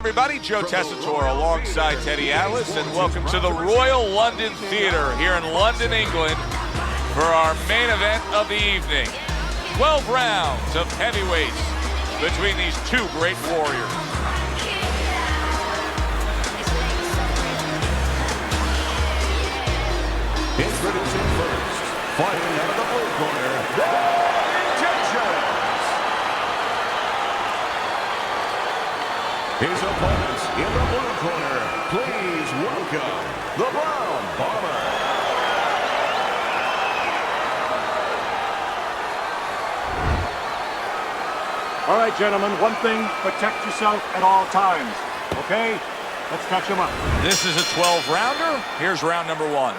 Everybody, Joe Tessitore alongside Teddy Atlas, and welcome to the Royal London Theatre here in London, England, for our main event of the evening. 12 rounds of heavyweights between these two great warriors. Introducing first, fighting out of the blue corner, his opponents in the blue corner, please welcome the Brown Bomber. All right, gentlemen, one thing, protect yourself at all times, okay? Let's catch him up. This is a 12-rounder. Here's round number one.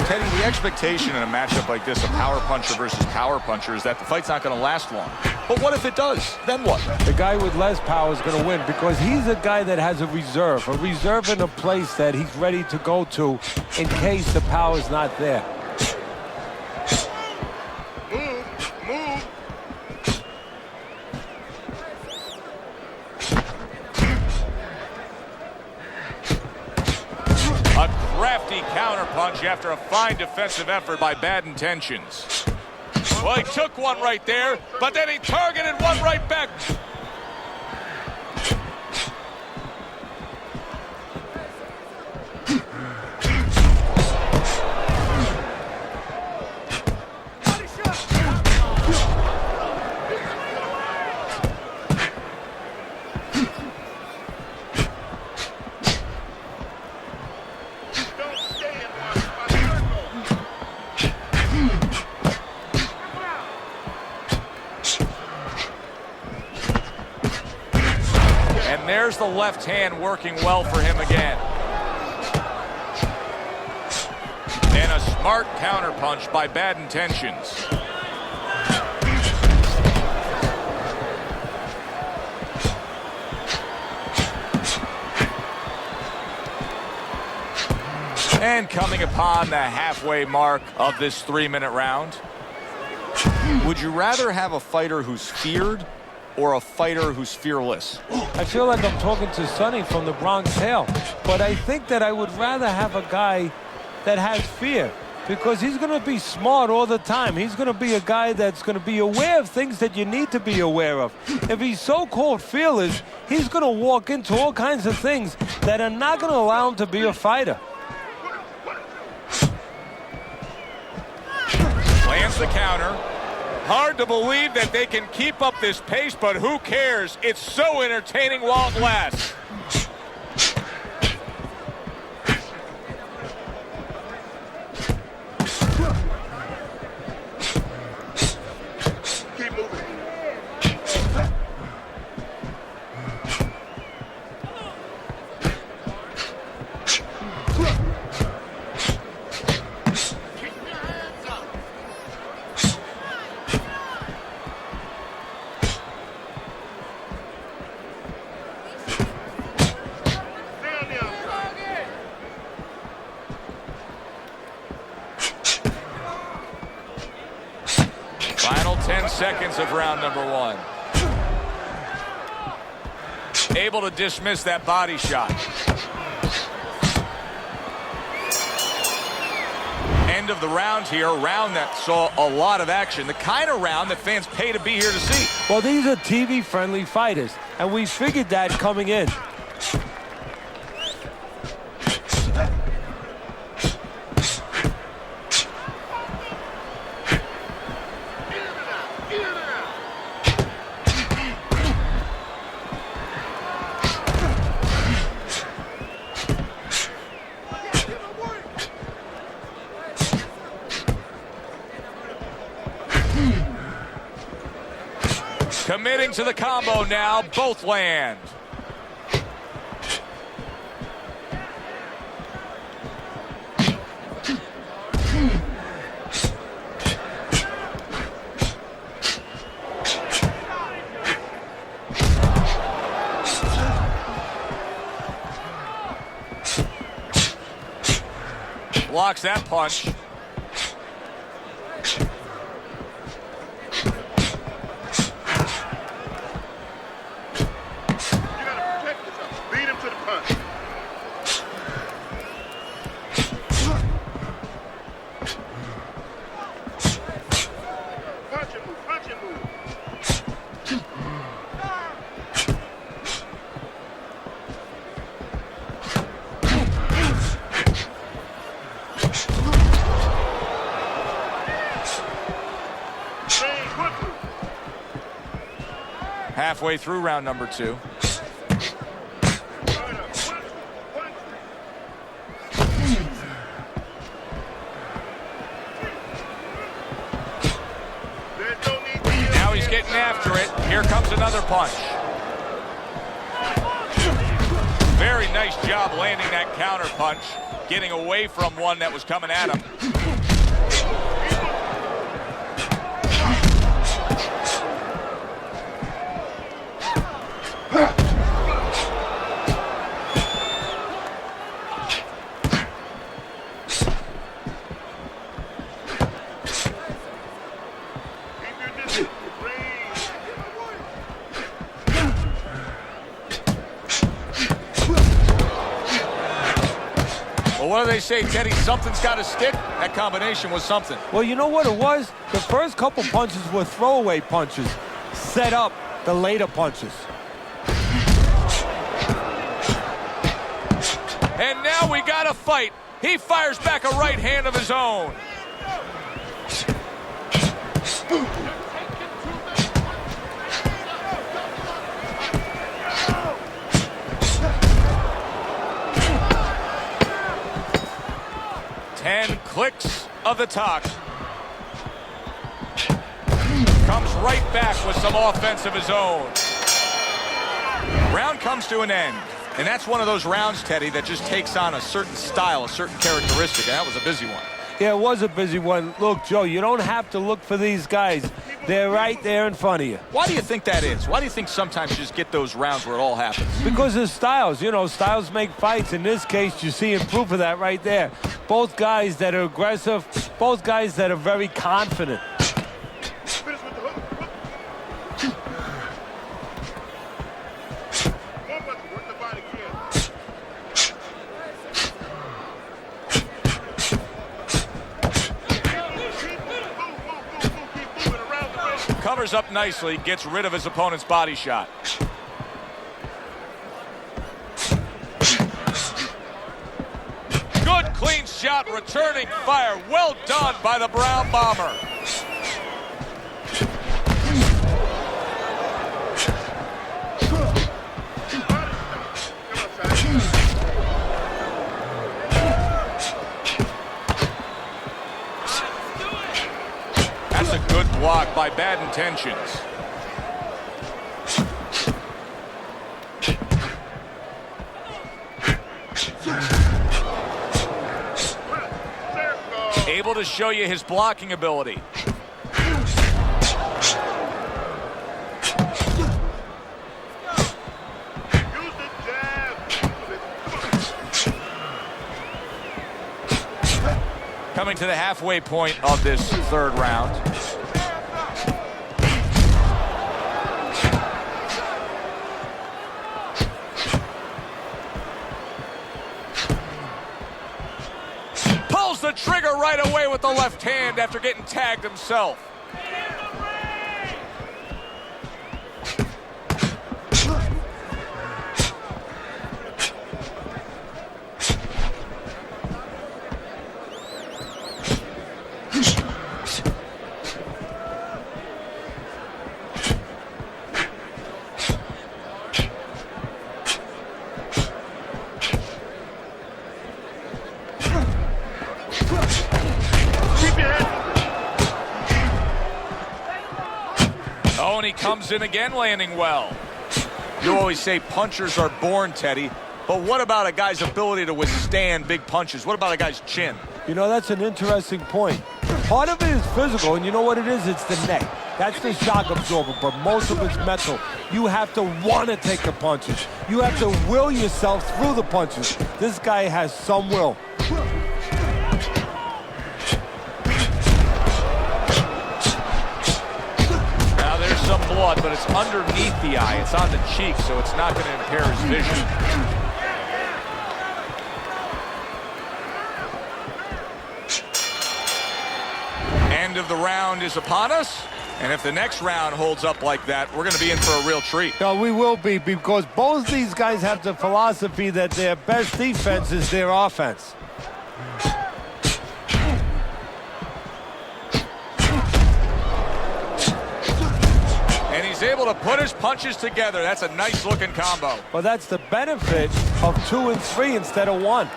Teddy, the expectation in a matchup like this, a power puncher versus power puncher, is that the fight's not going to last long. But what if it does? Then what? The guy with less power is going to win because he's a guy that has a reserve in a place that he's ready to go to in case the power's not there. A crafty counterpunch after a fine defensive effort by Bad Intentions. Well, he took one right there, but then he targeted one right back. And there's the left hand working well for him again. And a smart counterpunch by Bad Intentions. And coming upon the halfway mark of this 3-minute round. Would you rather have a fighter who's feared or a fighter who's fearless? I feel like I'm talking to Sonny from the Bronx Tale, but I think that I would rather have a guy that has fear because he's going to be smart all the time. He's going to be a guy that's going to be aware of things that you need to be aware of. If he's so-called fearless, he's going to walk into all kinds of things that are not going to allow him to be a fighter. Lands the counter. Hard to believe that they can keep up this pace, but who cares? It's so entertaining while it lasts. Keep moving. Final 10 seconds of round number one. Able to dismiss that body shot. End of the round here, a round that saw a lot of action. The kind of round that fans pay to be here to see. Well, these are TV-friendly fighters, and we figured that coming in. Committing to the combo now, both land. Blocks that punch. halfway through round number 2. Now he's getting after it. Here comes another punch. Very nice job landing that counter punch, getting away from one that was coming at him. Well, what do they say, Teddy? Something's got to stick. That combination was something. Well, you know what it was? The first couple punches were throwaway punches, set up the later punches. And now we got a fight. He fires back a right hand of his own. Clicks of the talk. Comes right back with some offense of his own. Round comes to an end. And that's one of those rounds, Teddy, that just takes on a certain style, a certain characteristic. And that was a busy one. Yeah, it was a busy one. Look, Joe, you don't have to look for these guys. They're right there in front of you. Why do you think that is? Why do you think sometimes you just get those rounds where it all happens? Because of styles. You know, styles make fights. In this case, you're seeing proof of that right there. Both guys that are aggressive, both guys that are very confident. Covers up nicely, gets rid of his opponent's body shot. Good clean shot, returning fire. Well done by the Brown Bomber. That's a good block by Bad Intentions. Able to show you his blocking ability. Coming to the halfway point of this third round. Pulls the trigger right away with the left hand after getting tagged himself. Oh, and he comes in again, landing well. You always say punchers are born, Teddy. But what about a guy's ability to withstand big punches? What about a guy's chin? You know, that's an interesting point. Part of it is physical, and you know what it is? It's the neck. That's the shock absorber, but most of it's mental. You have to want to take the punches. You have to will yourself through the punches. This guy has some will. Now there's some blood, but it's underneath the eye. It's on the cheek, so it's not going to impair his vision. End of the round is upon us, and if the next round holds up like that, we're going to be in for a real treat. No, we will be, because both these guys have the philosophy that their best defense is their offense. And he's able to put his punches together. That's a nice-looking combo. Well, that's the benefit of 2 and 3 instead of 1.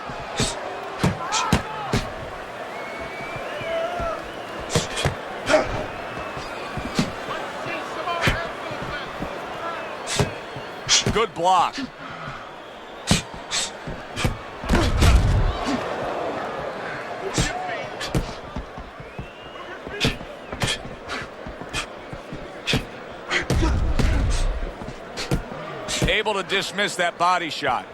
Good block. Able to dismiss that body shot.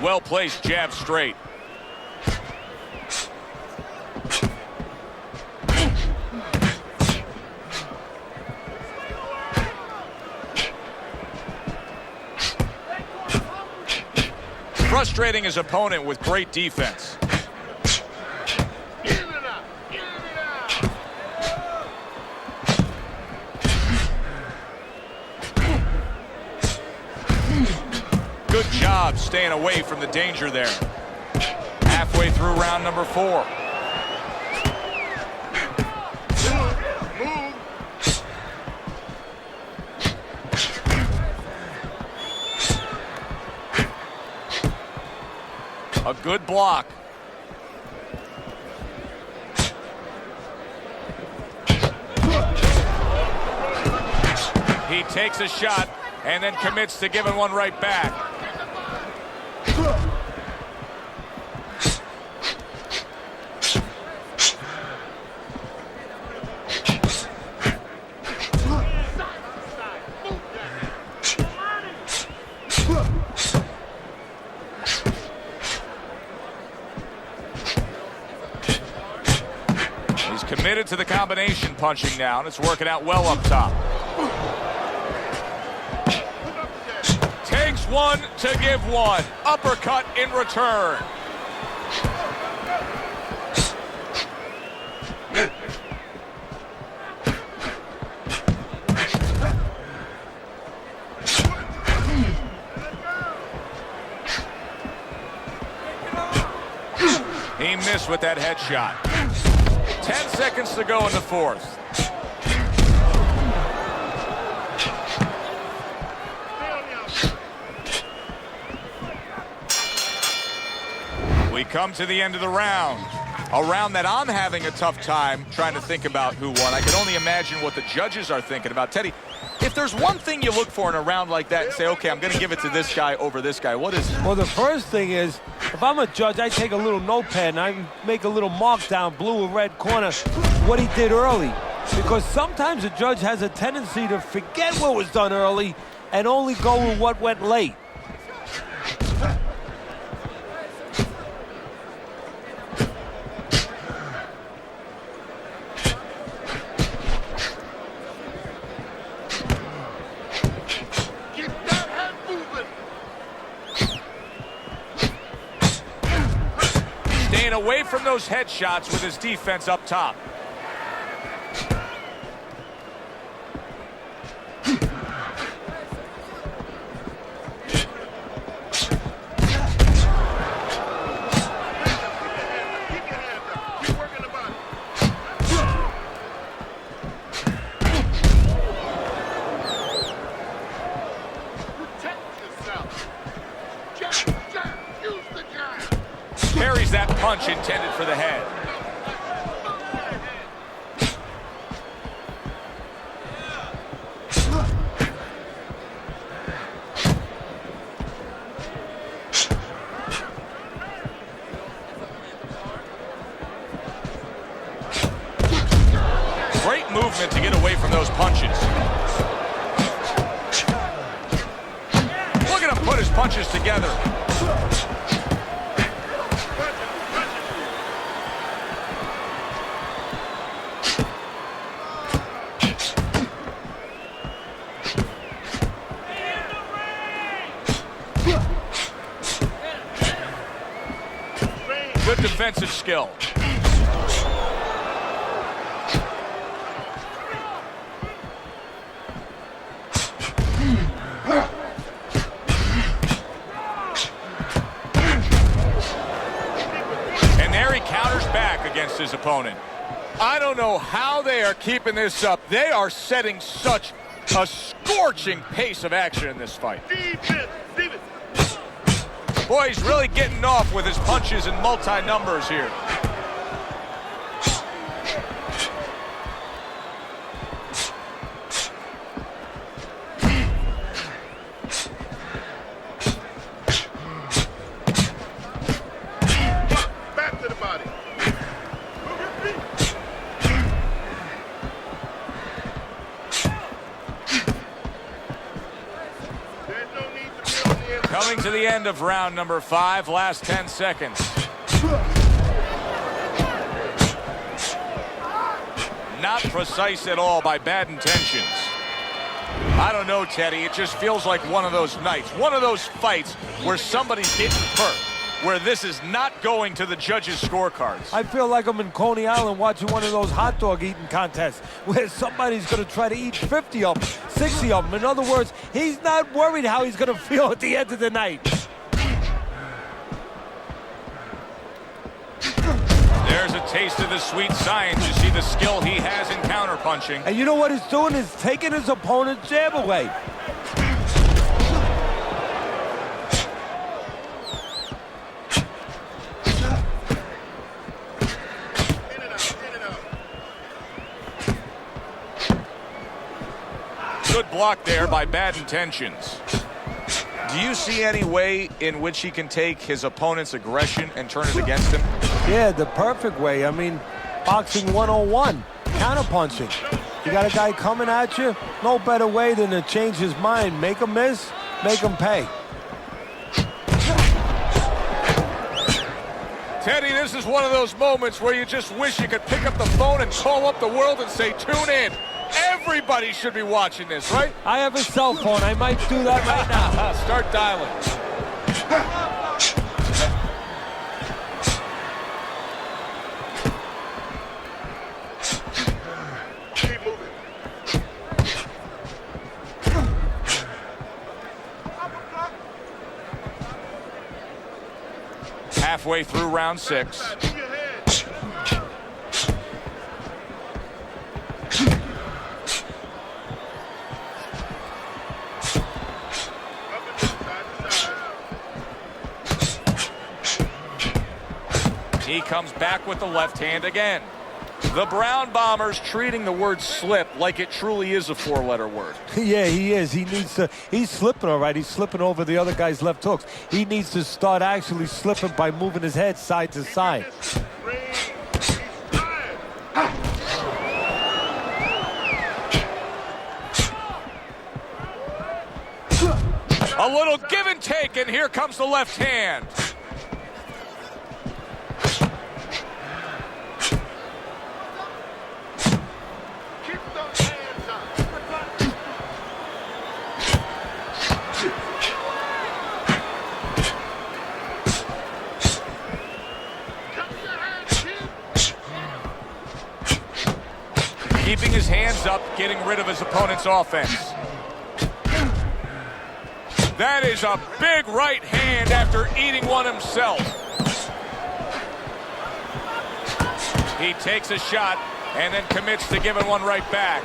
Well-placed jab straight. Frustrating his opponent with great defense. Good job staying away from the danger there. Halfway through round number 4. A good block. He takes a shot and then commits to giving one right back. Committed to the combination punching now, and it's working out well up top. Takes one to give one. Uppercut in return. He missed with that headshot. 10 seconds to go in the 4th. We come to the end of the round. A round that I'm having a tough time trying to think about who won. I can only imagine what the judges are thinking about. Teddy, if there's one thing you look for in a round like that and say, okay, I'm going to give it to this guy over this guy, what is it? Well, the first thing is, if I'm a judge, I take a little notepad and I make a little mark down, blue or red corner, what he did early. Because sometimes a judge has a tendency to forget what was done early and only go with what went late. Away from those headshots with his defense up top. Carries that punch intended for the head. Great movement to get away from those punches. Look at him put his punches together. Good defensive skill. counters back against his opponent. I don't know how they are keeping this up. They are setting such a scorching pace of action in this fight. Boy, he's really getting off with his punches and multi-numbers here. Back to the body. There's no need to be on the inside. Coming to the end of round number 5, last 10 seconds. Not precise at all by bad intentions. I don't know, Teddy. It just feels like one of those nights, one of those fights where somebody's getting hurt, where this is not going to the judges' scorecards. I feel like I'm in Coney Island watching one of those hot dog eating contests where somebody's going to try to eat 50 of them, 60 of them. In other words, he's not worried how he's going to feel at the end of the night. There's a taste of the sweet science. You see the skill he has in counterpunching. And you know what he's doing is taking his opponent's jab away. Good block there by bad intentions. Do you see any way in which he can take his opponent's aggression and turn it against him? Yeah, the perfect way. I mean, boxing 101, counterpunching. You got a guy coming at you, no better way than to change his mind. Make him miss, make him pay. Teddy, this is one of those moments where you just wish you could pick up the phone and call up the world and say, tune in. Everybody should be watching this, right? I have a cell phone. I might do that right now. Start dialing. Keep moving. Halfway through round 6. Move your head. Up and down, side to side. He comes back with the left hand again. The Brown Bombers treating the word slip like it truly is a 4-letter word. Yeah, he is. He needs to. He's slipping all right. He's slipping over the other guy's left hooks. He needs to start actually slipping by moving his head side to side. Ring. He's tired. A little give and take, and here comes the left hand. Keep those hands up. Come your hands, kid. Keeping his hands up, getting rid of his opponent's offense. That is a big right hand after eating one himself. He takes a shot and then commits to giving one right back.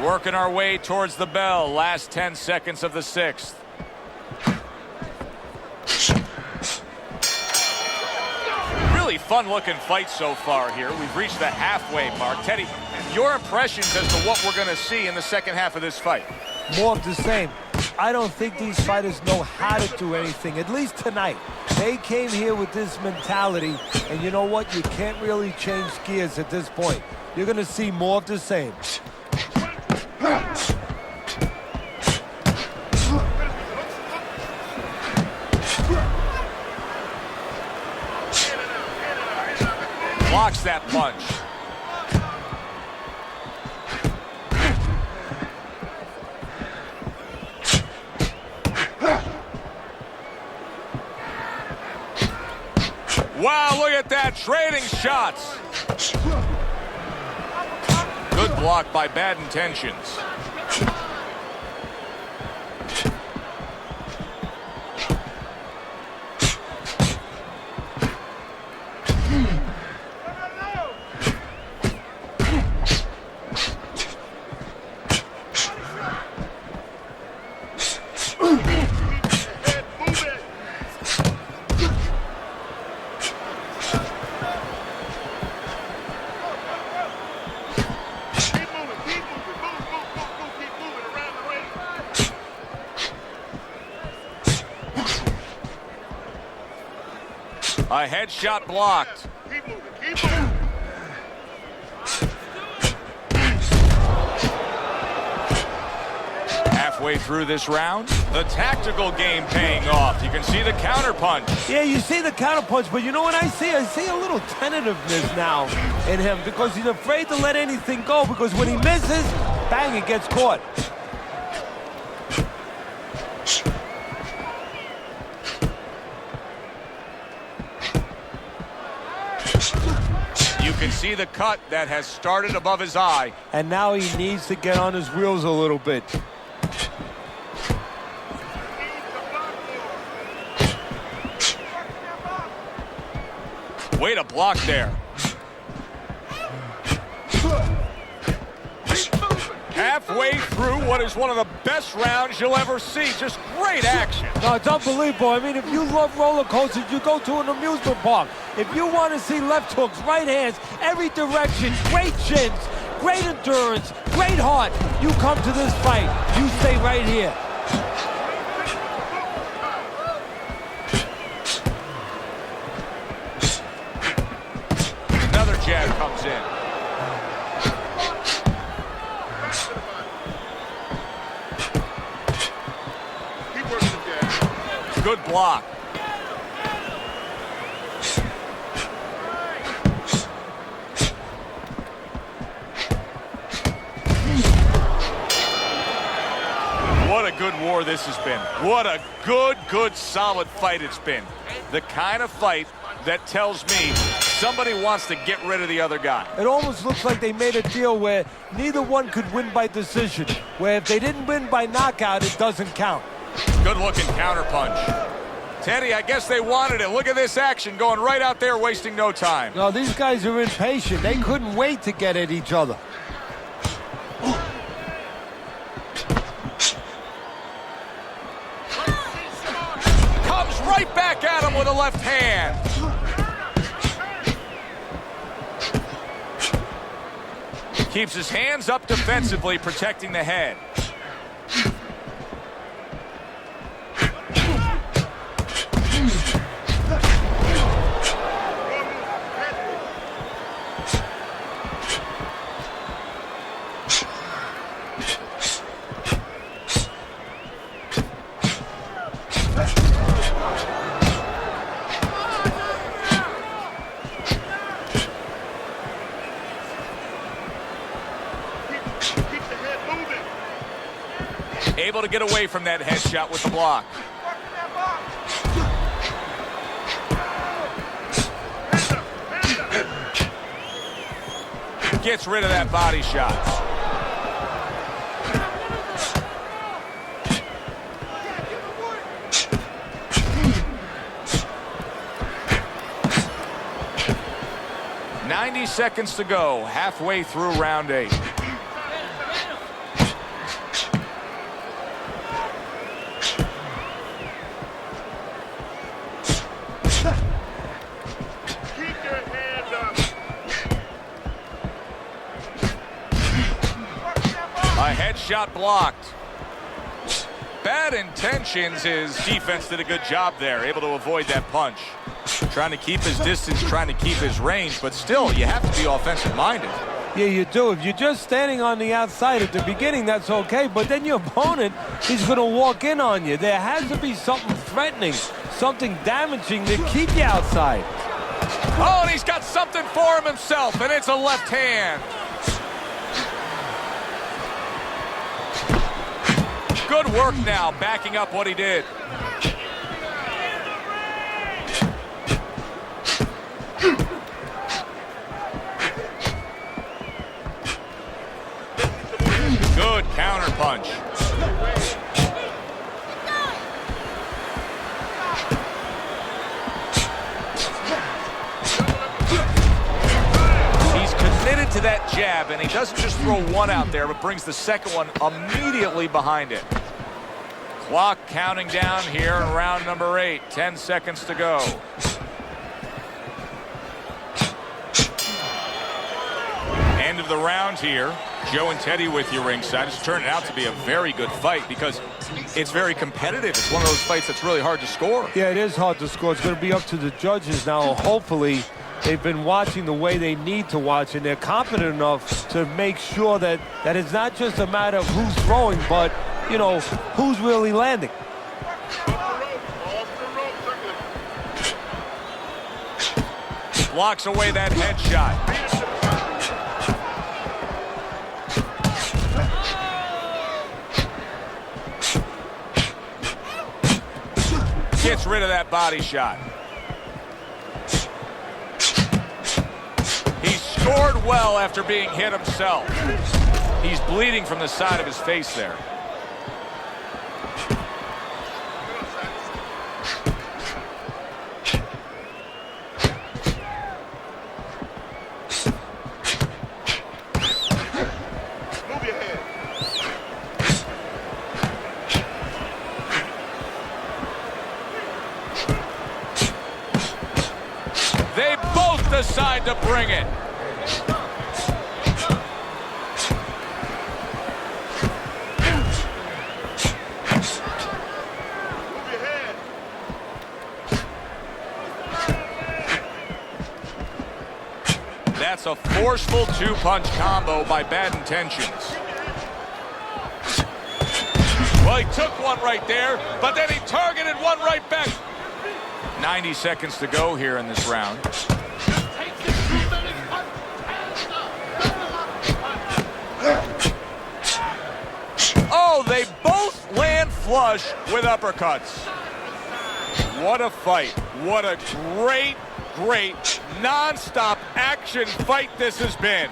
Working our way towards the bell. Last 10 seconds of the 6th. Really fun-looking fight so far here. We've reached the halfway mark. Teddy, your impressions as to what we're going to see in the second half of this fight? More of the same. I don't think these fighters know how to do anything, at least tonight. They came here with this mentality, and you know what? You can't really change gears at this point. You're going to see more of the same. Blocks that punch. Wow, look at that, trading shots. Good block by bad intentions. A headshot blocked. Keep moving. Keep moving. Halfway through this round, the tactical game paying off. You can see the counterpunch. Yeah, you see the counterpunch, but you know what I see? I see a little tentativeness now in him because he's afraid to let anything go because when he misses, bang, it gets caught. You can see the cut that has started above his eye. And now he needs to get on his wheels a little bit. Way to block there. Halfway through what is one of the best rounds you'll ever see. Just great action. No, it's unbelievable. I mean, if you love roller coasters, you go to an amusement park. If you want to see left hooks, right hands, every direction, great chins, great endurance, great heart, you come to this fight. You stay right here. Another jab comes in. Keep working the jab. Good block. What a good war this has been. What a good, solid fight it's been. The kind of fight that tells me somebody wants to get rid of the other guy. It almost looks like they made a deal where neither one could win by decision, where if they didn't win by knockout, it doesn't count. Good looking counterpunch. Teddy, I guess they wanted it. Look at this action going right out there, wasting no time. No, these guys are impatient. They couldn't wait to get at each other. Comes right back at him with a left hand. Keeps his hands up defensively, protecting the head. Able to get away from that headshot with the block. Gets rid of that body shot. "90 seconds to go, halfway through round 8. Shot blocked. Bad intentions. His defense did a good job there, able to avoid that punch. Trying to keep his distance, trying to keep his range, but still, you have to be offensive-minded. Yeah, you do. If you're just standing on the outside at the beginning, that's okay, but then your opponent is going to walk in on you. There has to be something threatening, something damaging to keep you outside. Oh, and he's got something for him himself, and it's a left hand. Good work now, backing up what he did. Good counterpunch. He's committed to that jab, and he doesn't just throw one out there, but brings the second one immediately behind it. Clock counting down here in round number 8. 10 seconds to go. End of of the round here. Joe and Teddy with you ringside. It's turned out to be a very good fight because it's very competitive. It's one of those fights that's really hard to score. Yeah, it is hard to score. It's going to be up to the judges now. Hopefully, they've been watching the way they need to watch, and they're confident enough to make sure that it's not just a matter of who's throwing, but, you know, who's really landing. Blocks away that headshot. Gets rid of that body shot. He scored well after being hit himself. He's bleeding from the side of his face there. They both decide to bring it. That's a forceful two-punch combo by Bad Intentions. Well, he took one right there, but then he targeted one right back. 90 seconds to go here in this round. Oh, they both land flush with uppercuts. What a fight. What a great, great, non-stop action fight this has been.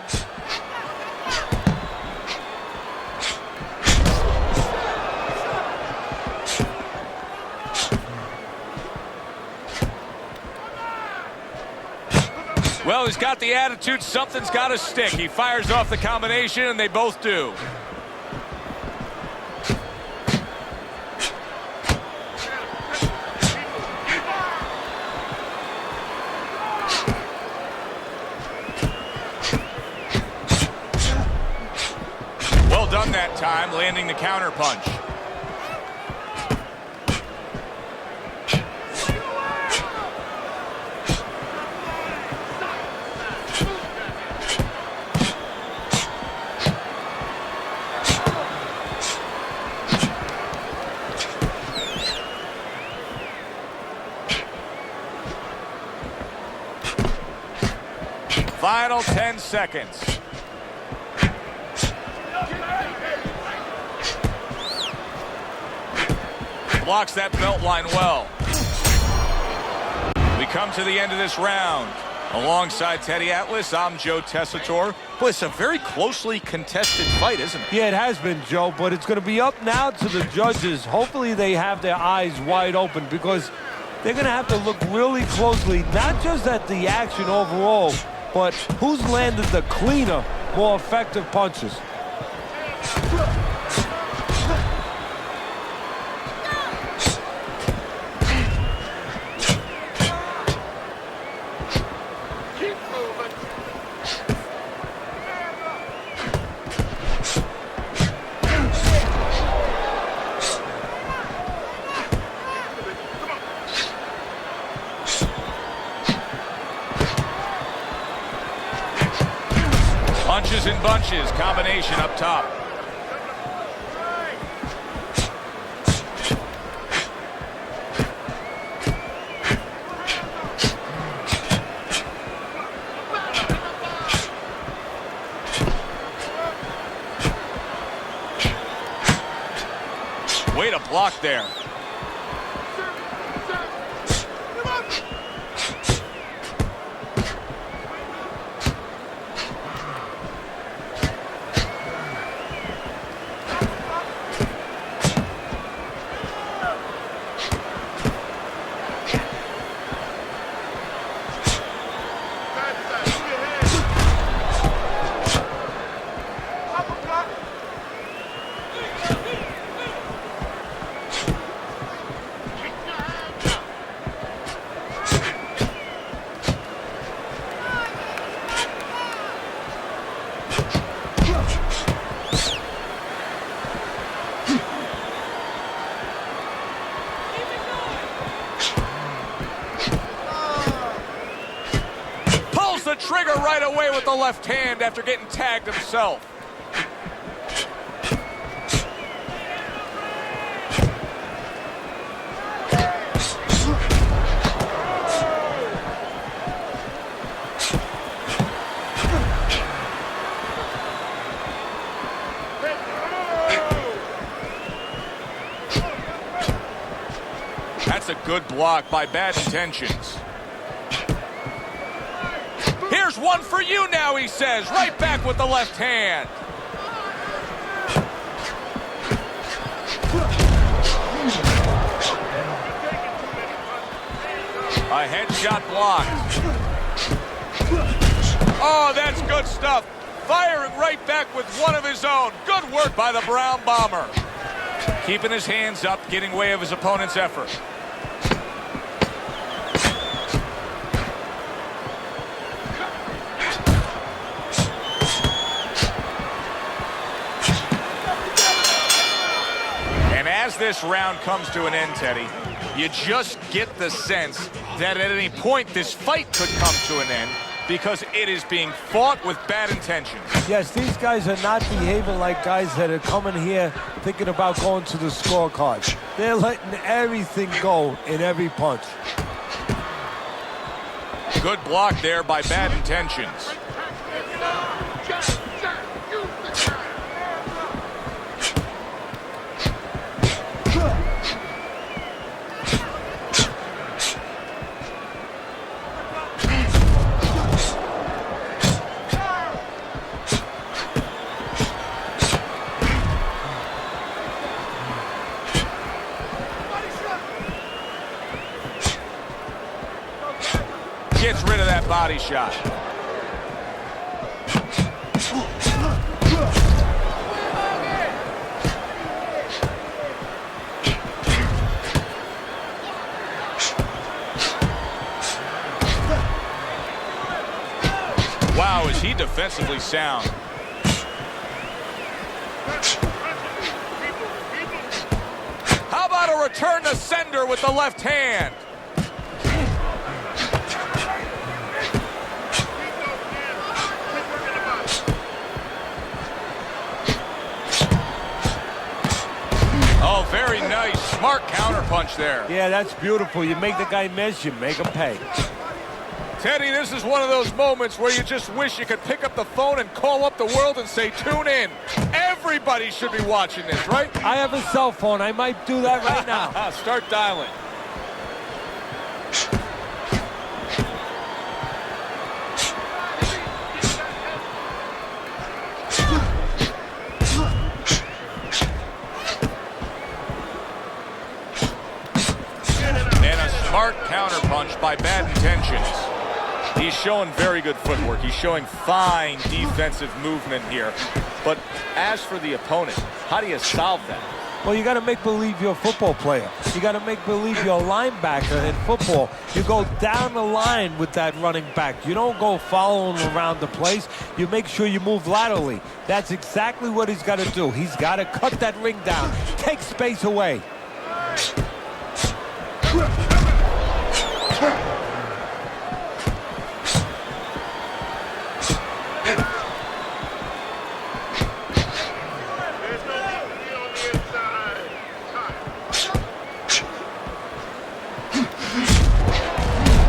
Well, he's got the attitude, something's got to stick. He fires off the combination, and they both do. Well done that time, landing the counter punch. Final 10 seconds. Blocks that belt line well. We come to the end of this round. Alongside Teddy Atlas, I'm Joe Tessitore. Boy, it's a very closely contested fight, isn't it? Yeah, it has been, Joe, but it's going to be up now to the judges. Hopefully they have their eyes wide open because they're going to have to look really closely, not just at the action overall, but who's landed the cleaner, more effective punches. Punches and bunches, combination up top. Way to block there. Pulls the trigger right away with the left hand after getting tagged himself. That's a good block by Bad Intentions. Here's one for you now, he says. Right back with the left hand. A headshot blocked. Oh, that's good stuff. Firing right back with one of his own. Good work by the Brown Bomber. Keeping his hands up, getting way of his opponent's effort. As this round comes to an end, Teddy, you just get the sense that at any point this fight could come to an end because it is being fought with bad intentions. Yes, these guys are not behaving like guys that are coming here thinking about going to the scorecard. They're letting everything go in every punch. Good block there by Bad Intentions. Gets rid of that body shot. Wow, is he defensively sound. How about a return to sender with the left hand? Oh, very nice. Smart counterpunch there. Yeah, that's beautiful. You make the guy miss, you make him pay. Teddy, this is one of those moments where you just wish you could pick up the phone and call up the world and say, tune in. Everybody should be watching this, right? I have a cell phone. I might do that right now. Start dialing. And a smart counterpunch by Bad Intentions. He's showing very good footwork. He's showing fine defensive movement here. But as for the opponent, how do you solve that? Well, you got to make believe you're a football player. You got to make believe you're a linebacker in football. You go down the line with that running back. You don't go following around the place. You make sure you move laterally. That's exactly what he's got to do. He's got to cut that ring down, take space away.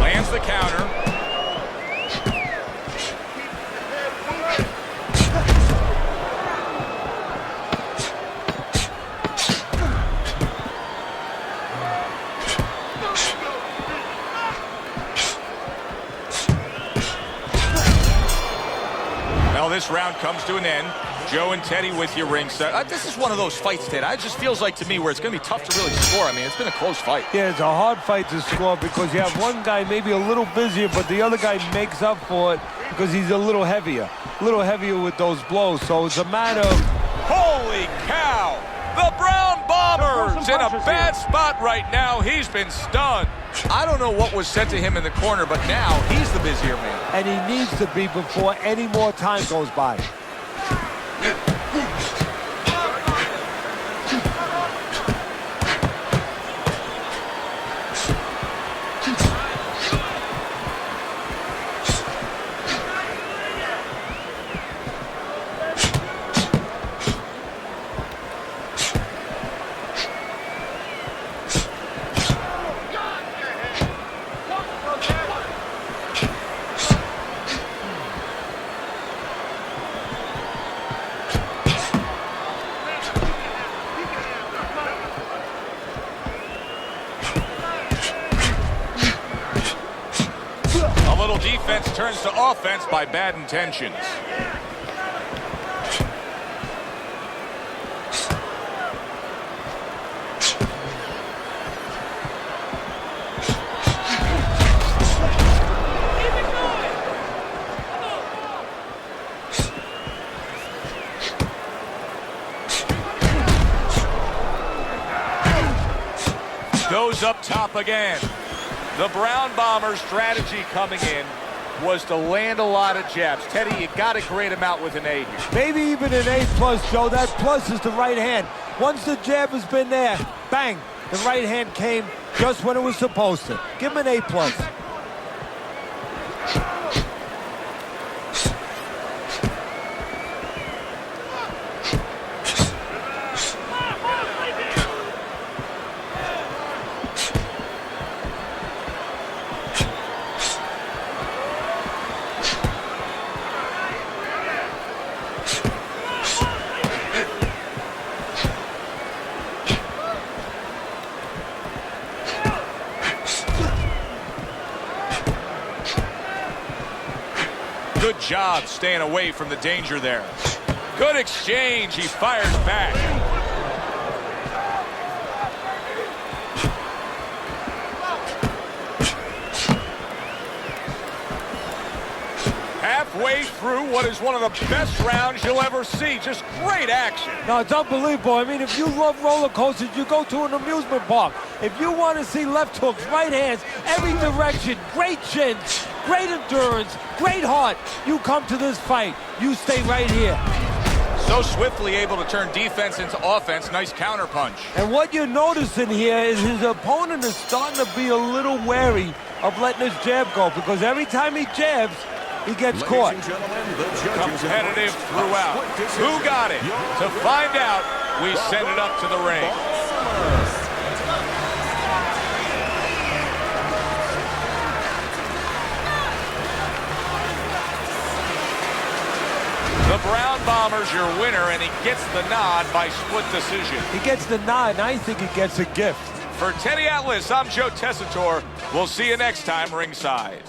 Lands the counter. Well, this round comes to an end. Joe and Teddy with you ringside. This is one of those fights, Ted. It just feels like to me where it's going to be tough to really score. I mean, it's been a close fight. Yeah, it's a hard fight to score because you have one guy maybe a little busier, but the other guy makes up for it because he's a little heavier with those blows. So it's a matter of... Holy cow! The Brown Bomber's in a bad spot right now. He's been stunned. I don't know what was said to him in the corner, but now he's the busier man. And he needs to be before any more time goes by. defense turns to offense by bad intentions. Goes up top again. The Brown Bombers' strategy coming in was to land a lot of jabs. Teddy, you got to grade him out with an A here. Maybe even an A+, Joe. That plus is the right hand. Once the jab has been there, bang, the right hand came just when it was supposed to. Give him an A+. Good job staying away from the danger there. Good exchange. He fires back. Halfway through what is one of the best rounds you'll ever see. Just great action. No, it's unbelievable. I mean, if you love roller coasters, you go to an amusement park. If you want to see left hooks, right hands, every direction, great chins, great endurance, great heart, you come to this fight. You stay right here. So swiftly able to turn defense into offense. Nice counterpunch. And what you're noticing here is his opponent is starting to be a little wary of letting his jab go, because every time he jabs, he gets caught. Competitive throughout. Who got it? To find out, we send it up to the ring. The Brown Bombers your winner, and he gets the nod by split decision. He gets the nod, and I think he gets a gift. For Teddy Atlas, I'm Joe Tessitore. We'll see you next time ringside.